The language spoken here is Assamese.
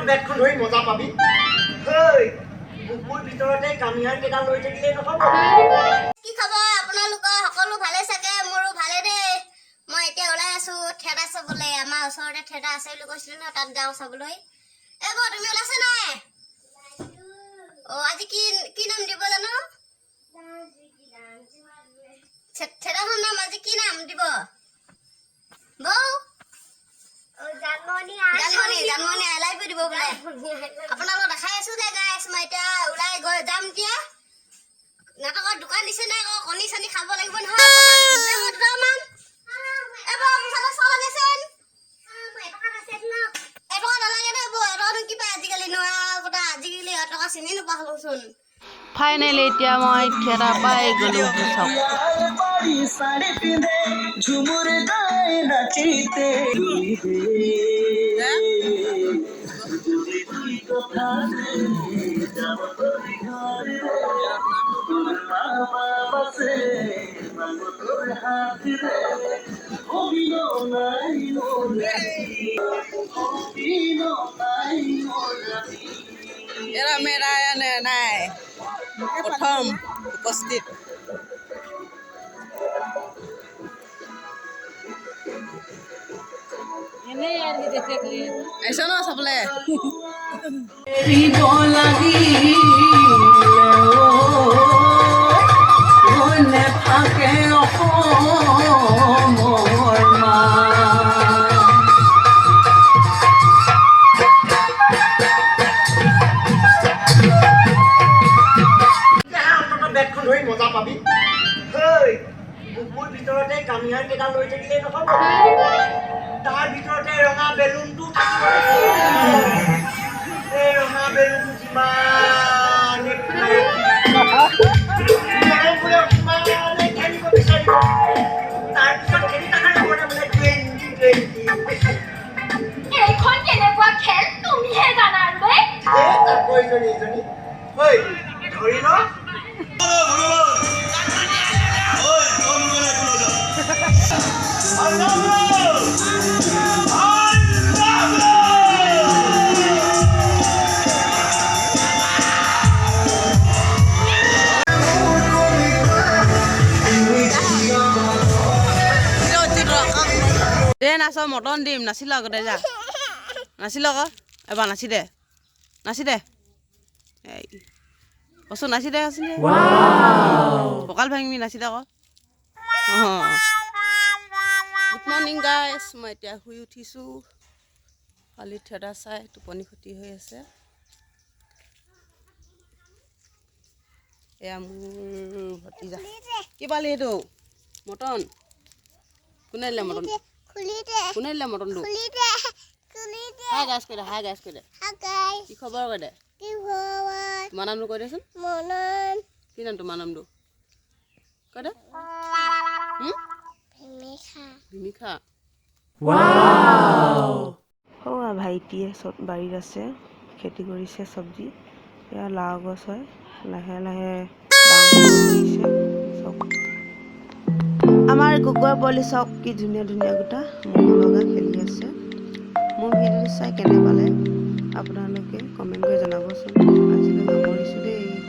বেটখন ধৰি মজা পাবি হেই বুকুৰ ভিতৰতে কামিহাৰ কেইটা লৈ থাকিলে নহ'ব কি খবৰ আপোনালোকৰ সকলো ভালে চাগে মোৰো ভালে দেই মই এতিয়া ওলাই আছো থিয়েটাৰ চাবলৈ আমাৰ ওচৰতে থিয়েটাৰ আছে বুলি কৈছিলো ন তাত যাওঁ চাবলৈ এ বৌ তুমি ওলাইছা নাই আজি কি নাম দিব জানো থিয়েটাৰখনৰ নাম আজি কি নাম দিব বৌ জানমণি আই লাভ ইউ দিব বোলে আপোনালোকক দেখাই আছো দে গাইছ মই এতিয়া ওলাই গৈ যাম এতিয়া নাটকৰ দোকান দিছে নাই আকৌ কণী চনি খাব লাগিব নহয় দুটামান এবাৰ পইচাটো চালা দেচোন এটকা নালাগে দে বৌ এটকানো কিবা আজিকালি নোৱা কথা আজিকালি এটকা চিনি নোপোৱা হ'লোচোন ফাইনেলি এতিয়া মই থিয়েটাৰ পাই গ'লো চাওক ঝুমুৰ গায় নাচিতে এৰা মেৰা নাই প্ৰথম উপস্থিত আহিছ ন চাবলৈ বেটখন ধৰি মজা পাবি হেই বুকুৰ ভিতৰতে কামিহাৰ কেইটা লৈ থাকিলে নহ'ব তাৰ ভিতৰতে ৰঙা বেলুনটো থাকিব এই ৰঙা বেলুনটো যিমানে খেলিব বিচাৰিব তাৰপিছত খেলি থাকাৰ লগতে বোলে 2020 এইখন কেনেকুৱা খেল তুমিহে জানা ৰে আকৌ ইজনী ঐ ধৰি ল দে নাচ মটন দিম নাচিল আগতে যা নাচিল আকৌ এবাৰ নাচি দে কচোন নাচি দে কঁকাল ভাঙিবি নাচি দে আকৌ গুড মৰ্ণিং গাইছ মই এতিয়া শুই উঠিছোঁ কালি থিয়েটাৰ চাই টোপনি ক্ষতি হৈ আছে এয়া মোৰ ভতিজা কি পালি এইটো মটন কোনে দিলে মটনটো হাই গাইছ কৈ দে কি খবৰ কৈ দে তোমাৰ নামটো কৈ দেচোন কি নাম তোমাৰ নামটো কৈ দে ভূমিকা ভাইটিয়ে বাৰীত আছে খেতি কৰিছে চব্জি এয়া লাও গছ হয় লাহে লাহে আমাৰ কুকুৰা পোৱালি চাওক কি ধুনীয়া ধুনীয়া গোটা মন লগা খেলি আছে মোৰ ভিডিঅ'টো চাই কেনে পালে আপোনালোকে কমেণ্ট কৰি জনাবচোন আজিলৈ সামৰিছোঁ দেই।